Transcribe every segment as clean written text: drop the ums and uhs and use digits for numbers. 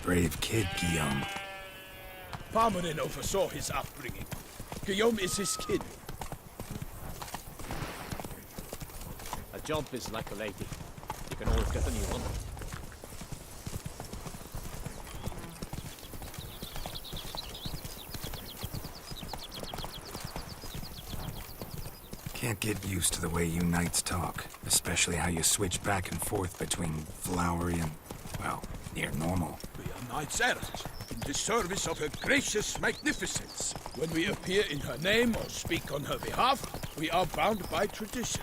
brave kid, Guillaume. Parmanin oversaw his upbringing. Guillaume is his kid. A job is like a lady. You can always get a new one. Can't get used to the way you knights talk, especially how you switch back and forth between flowery and, well, near normal. We are knights errant, in the service of her gracious magnificence. When we appear in her name or speak on her behalf, we are bound by tradition.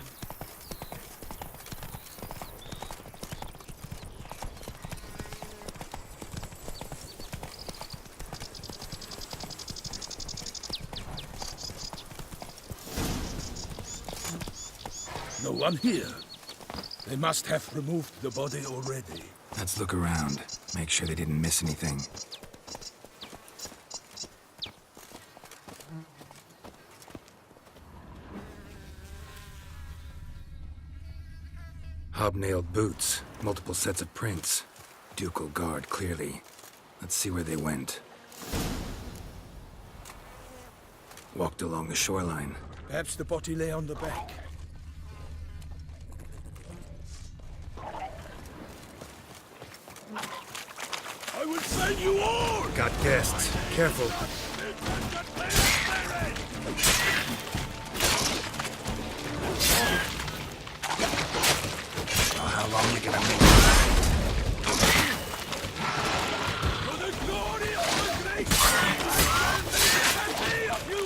No one here. They must have removed the body already. Let's look around. Make sure they didn't miss anything. Hobnailed boots, multiple sets of prints. Ducal guard, clearly. Let's see where they went. Walked along the shoreline. Perhaps the body lay on the bank. I will send you all! Got guests. Careful. Oh, how long you gonna make it? For the glory of the great and of you!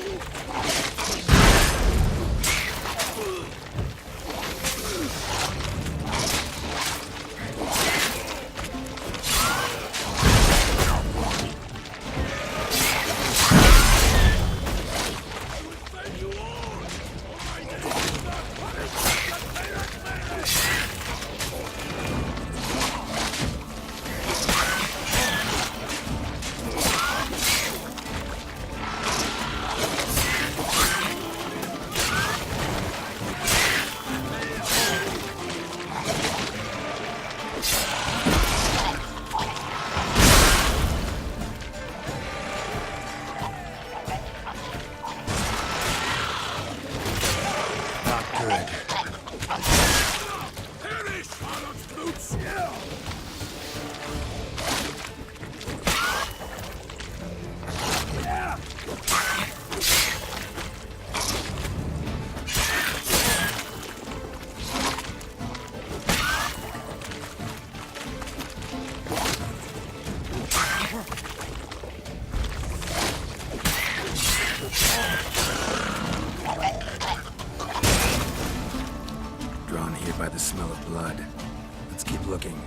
Drawn here by the smell of blood. Let's keep looking.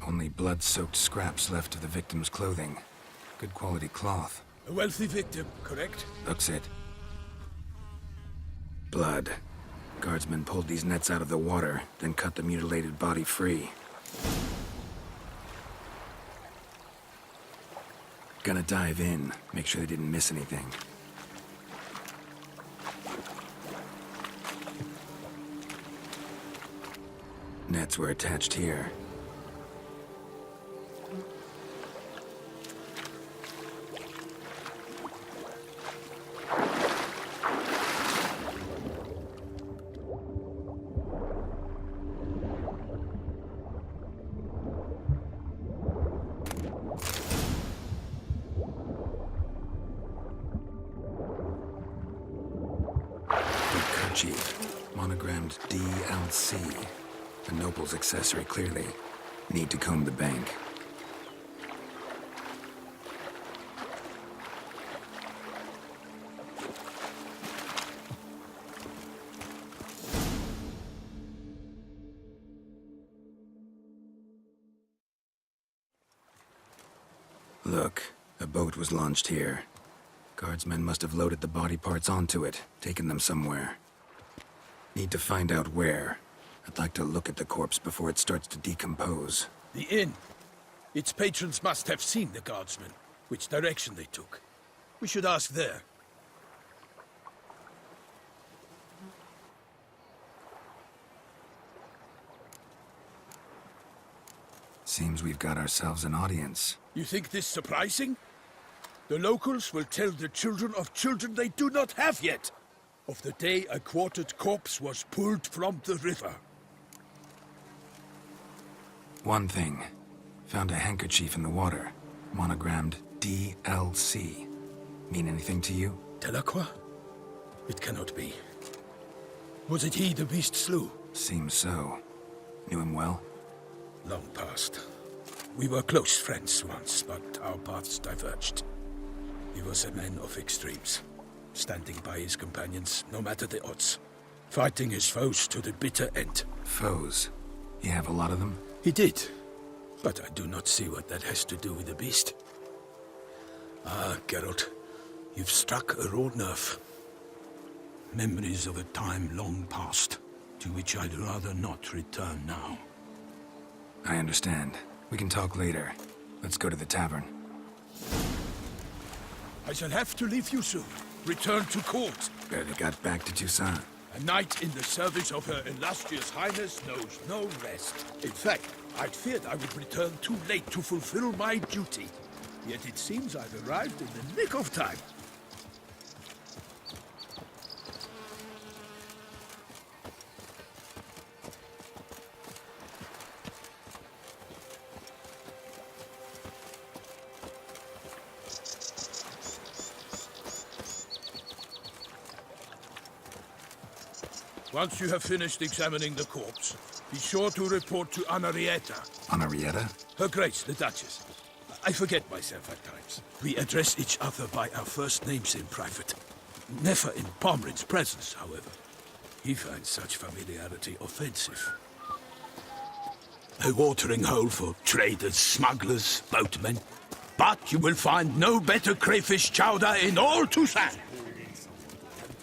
Only blood-soaked scraps left of the victim's clothing. Good quality cloth. A wealthy victim, correct? Looks it. Blood. Guardsmen pulled these nets out of the water, then cut the mutilated body free. Gonna dive in, make sure they didn't miss anything. Nets were attached here. Monogrammed DLC. A noble's accessory, clearly. Need to comb the bank. Look, a boat was launched here. Guardsmen must have loaded the body parts onto it, taken them somewhere. Need to find out where. I'd like to look at the corpse before it starts to decompose. The inn. Its patrons must have seen the guardsmen, which direction they took. We should ask there. Seems we've got ourselves an audience. You think this surprising? The locals will tell the children of children they do not have yet, of the day a quartered corpse was pulled from the river. One thing. Found a handkerchief in the water. Monogrammed DLC. Mean anything to you? Delacroix? It cannot be. Was it he the beast slew? Seems so. Knew him well? Long past. We were close friends once, but our paths diverged. He was a man of extremes, standing by his companions, no matter the odds. Fighting his foes to the bitter end. Foes? You have a lot of them? He did, but I do not see what that has to do with the beast. Ah, Geralt, you've struck a raw nerve. Memories of a time long past, to which I'd rather not return now. I understand. We can talk later. Let's go to the tavern. I shall have to leave you soon. Return to court. Barely got back to Toussaint. A knight in the service of Her Illustrious Highness knows no rest. In fact, I'd feared I would return too late to fulfill my duty. Yet it seems I've arrived in the nick of time. Once you have finished examining the corpse, be sure to report to Anarietta. Anarietta? Her Grace, the Duchess. I forget myself at times. We address each other by our first names in private. Never in Pomrin's presence, however. He finds such familiarity offensive. A watering hole for traders, smugglers, boatmen. But you will find no better crayfish chowder in all Toussaint.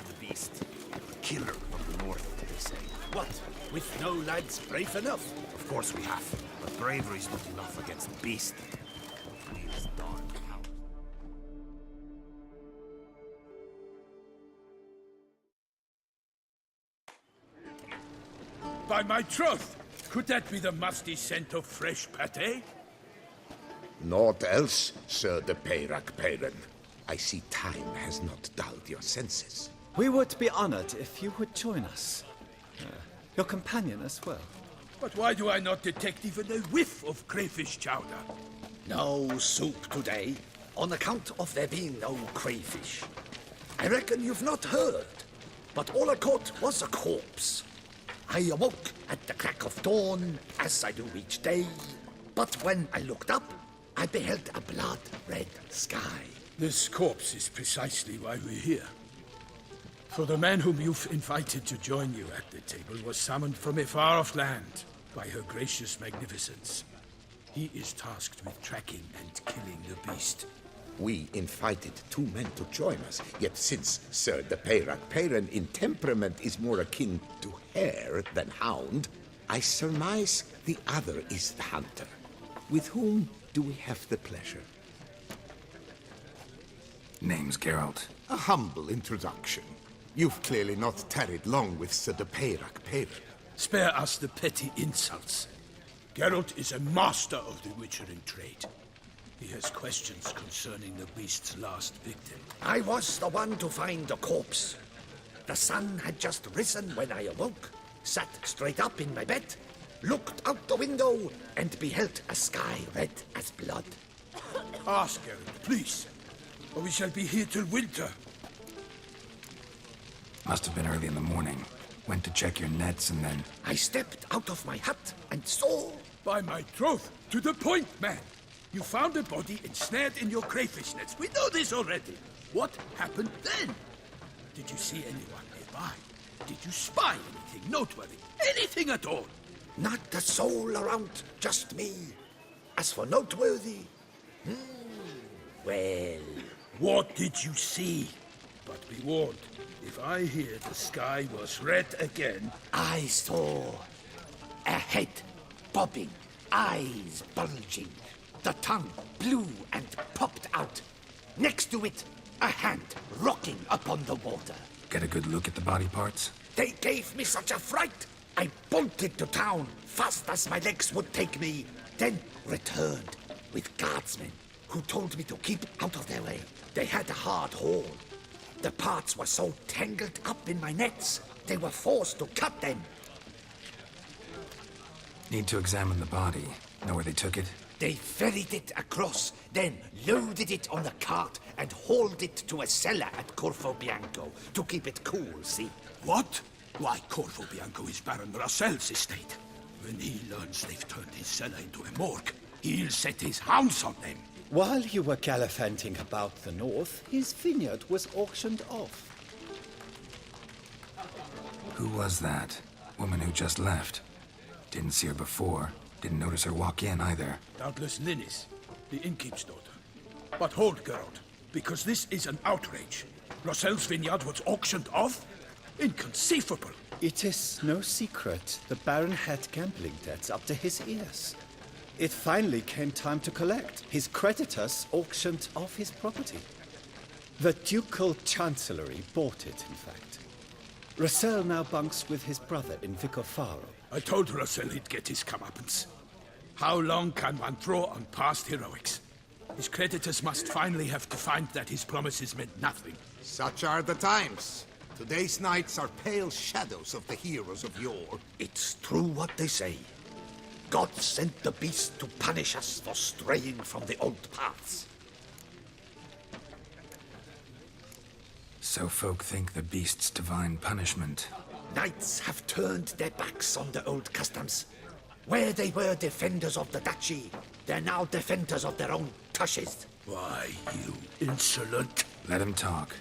The beast. Killer of the north, they say. What? With no lads brave enough? Of course we have. But bravery's not enough against the beast. These darn cowards. By my troth! Could that be the musty scent of fresh pâté? Naught else, Sir de Peyrac-Peyran. I see time has not dulled your senses. We would be honored if you would join us. Your companion as well. But why do I not detect even a whiff of crayfish chowder? No soup today, on account of there being no crayfish. I reckon you've not heard, but all I caught was a corpse. I awoke at the crack of dawn, as I do each day, but when I looked up, I beheld a blood-red sky. This corpse is precisely why we're here. For the man whom you've invited to join you at the table was summoned from a far-off land by her gracious magnificence. He is tasked with tracking and killing the beast. We invited two men to join us, yet since Sir de Peyrac-Peyran in temperament is more akin to hare than hound, I surmise the other is the hunter. With whom do we have the pleasure? Name's Geralt. A humble introduction. You've clearly not tarried long with Sir de Peyrac-Peyran. Spare us the petty insults. Geralt is a master of the witchering trade. He has questions concerning the beast's last victim. I was the one to find the corpse. The sun had just risen when I awoke, sat straight up in my bed, looked out the window, and beheld a sky red as blood. Ask Geralt, please, or we shall be here till winter. Must have been early in the morning. Went to check your nets and then... I stepped out of my hut and saw... By my troth, to the point, man! You found a body ensnared in your crayfish nets. We know this already. What happened then? Did you see anyone nearby? Did you spy anything noteworthy? Anything at all? Not a soul around, just me. As for noteworthy... well... What did you see? But be warned, if I hear the sky was red again... I saw a head bobbing, eyes bulging, the tongue blue and popped out. Next to it, a hand rocking upon the water. Get a good look at the body parts? They gave me such a fright. I bolted to town fast as my legs would take me, then returned with guardsmen who told me to keep out of their way. They had a hard haul. The parts were so tangled up in my nets, they were forced to cut them. Need to examine the body. Know where they took it? They ferried it across, then loaded it on a cart and hauled it to a cellar at Corvo Bianco to keep it cool, see? What? Why, Corvo Bianco is Baron Russell's estate. When he learns they've turned his cellar into a morgue, he'll set his hounds on them. While you were gallivanting about the north, his vineyard was auctioned off. Who was that? Woman who just left. Didn't see her before. Didn't notice her walk in either. Doubtless Linnis, the innkeep's daughter. But hold, Geralt, because this is an outrage. Russell's vineyard was auctioned off? Inconceivable. It is no secret the Baron had gambling debts up to his ears. It finally came time to collect. His creditors auctioned off his property. The Ducal Chancellery bought it, in fact. Russell now bunks with his brother in Vicofaro. I told Russell he'd get his comeuppance. How long can one draw on past heroics? His creditors must finally have to find that his promises meant nothing. Such are the times. Today's knights are pale shadows of the heroes of yore. It's true what they say. God sent the beast to punish us for straying from the old paths. So folk think the beast's divine punishment. Knights have turned their backs on the old customs. Where they were defenders of the duchy, they're now defenders of their own tushes. Why, you insolent... Let him talk.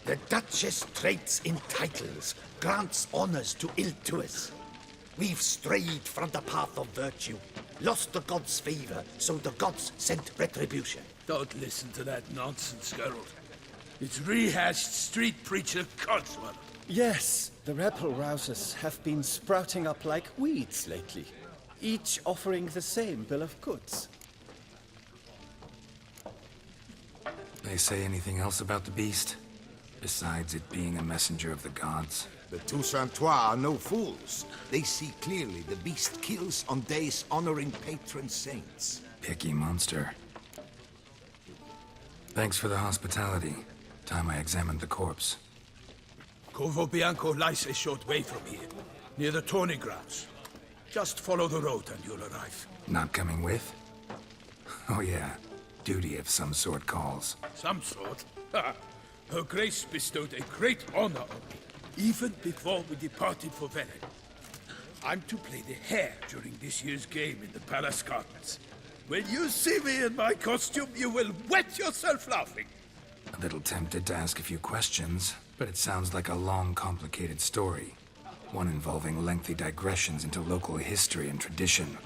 The Duchess trades in titles, grants honors to ill-doers. We've strayed from the path of virtue, lost the gods' favor, so the gods sent retribution. Don't listen to that nonsense, Geralt. It's rehashed street preacher codswallop. Yes, the rebel rousers have been sprouting up like weeds lately, each offering the same bill of goods. They say anything else about the beast? Besides it being a messenger of the gods? The Toussaintois are no fools. They see clearly the beast kills on days honoring patron saints. Picky monster. Thanks for the hospitality. Time I examined the corpse. Corvo Bianco lies a short way from here, near the tourney grounds. Just follow the road and you'll arrive. Not coming with? Oh yeah, duty of some sort calls. Some sort? Her Grace bestowed a great honor on me, even before we departed for Velen. I'm to play the hare during this year's game in the palace gardens. When you see me in my costume, you will wet yourself laughing. A little tempted to ask a few questions, but it sounds like a long, complicated story. One involving lengthy digressions into local history and tradition.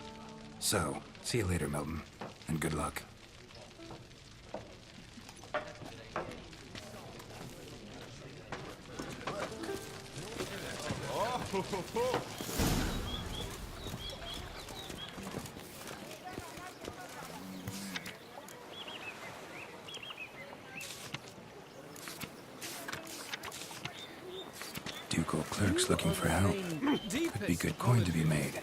So, see you later, Milton, and good luck. Ducal clerks looking for help. Could be good coin to be made.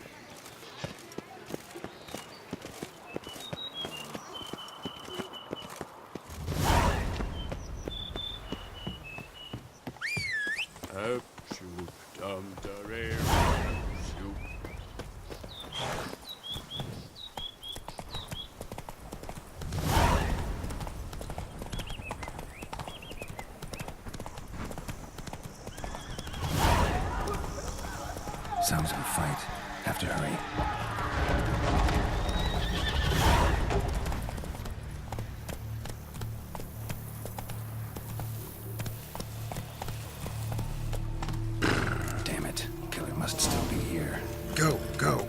Sounds like a fight. Have to hurry. Damn it. Killer must still be here. Go, go.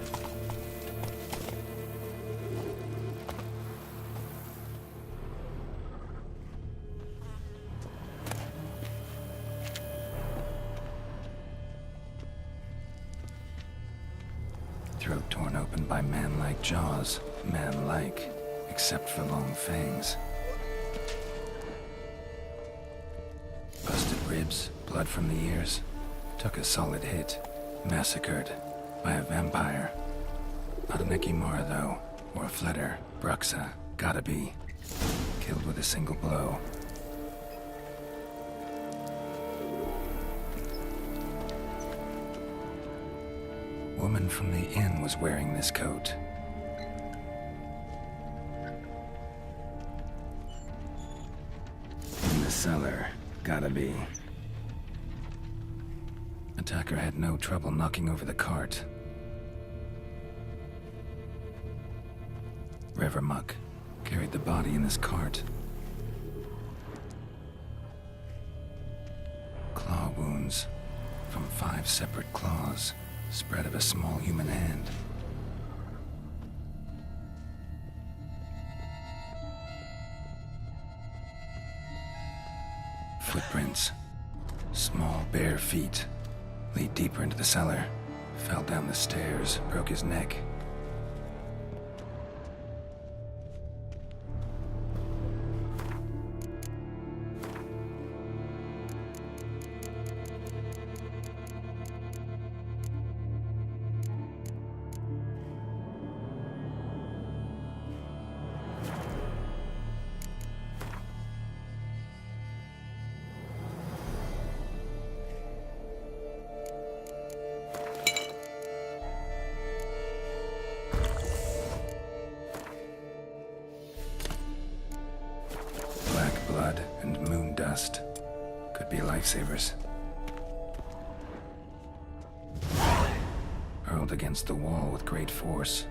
throat torn open by man-like jaws. Man-like, except for long fangs. Busted ribs, blood from the ears. Took a solid hit. Massacred by a vampire. Not an Ekimara, though, or a Fletter. Bruxa, gotta be. Killed with a single blow. Woman from the inn was wearing this coat. In the cellar, gotta be. Attacker had no trouble knocking over the cart. Revermuck carried the body in this cart. Claw wounds from 5 separate claws, spread of a small human hand. Footprints. Small, bare feet. Lead deeper into the cellar. Fell down the stairs, broke his neck. Blood and moon dust could be lifesavers. Hurled against the wall with great force.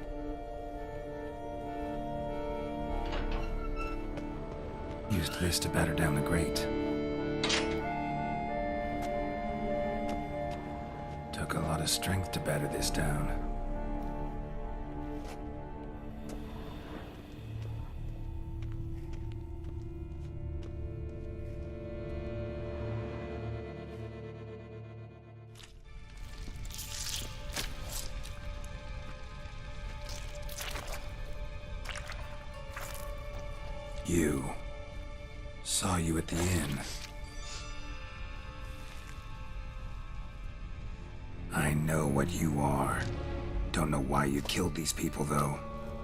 Used this to batter down the grate. Took a lot of strength to batter this down. You. Saw you at the inn. I know what you are. Don't know why you killed these people, though.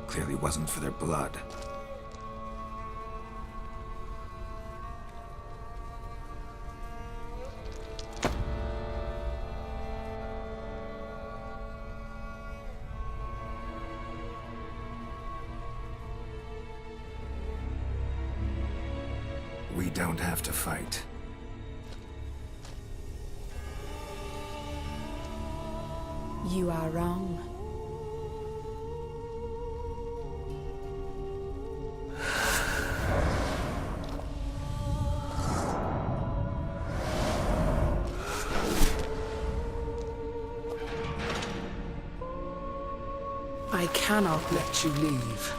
Clearly wasn't for their blood. We don't have to fight. You are wrong. I cannot let you leave.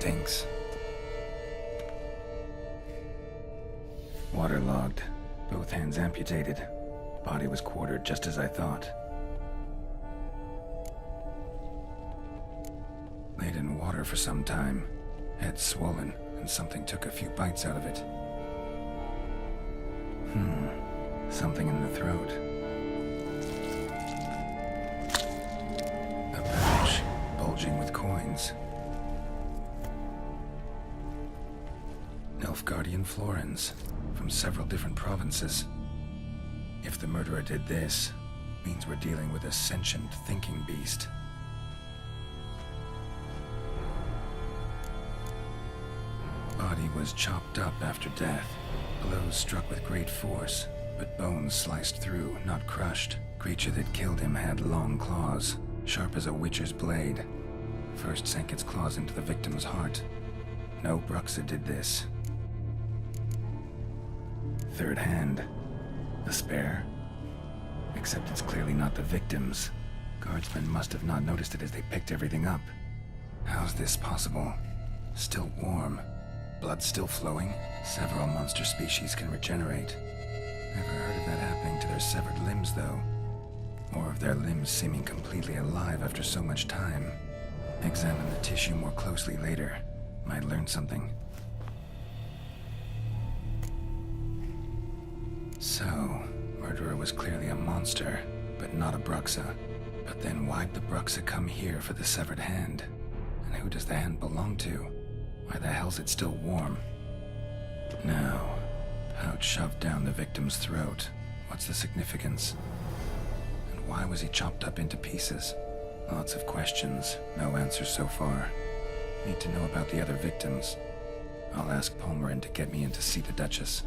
stinks. Waterlogged. Both hands amputated. Body was quartered just as I thought. Laid in water for some time. Head swollen, and something took a few bites out of it. Something in the throat. A pouch, bulging with coins. Nilfgaardian florins, from several different provinces. If the murderer did this, means we're dealing with a sentient, thinking beast. Body was chopped up after death. Blows struck with great force, but bones sliced through, not crushed. Creature that killed him had long claws, sharp as a witcher's blade. First sank its claws into the victim's heart. No Bruxa did this. Third hand. A spare? Except it's clearly not the victim's. Guardsmen must have not noticed it as they picked everything up. How's this possible? Still warm. Blood still flowing? Several monster species can regenerate. Never heard of that happening to their severed limbs, though. Or of their limbs seeming completely alive after so much time. Examine the tissue more closely later. Might learn something. So, murderer was clearly a monster, but not a Bruxa. But then why'd the Bruxa come here for the severed hand? And who does the hand belong to? Why the hell's it still warm? Now, pouch shoved down the victim's throat. What's the significance? And why was he chopped up into pieces? Lots of questions, no answers so far. Need to know about the other victims. I'll ask Palmerin to get me in to see the Duchess.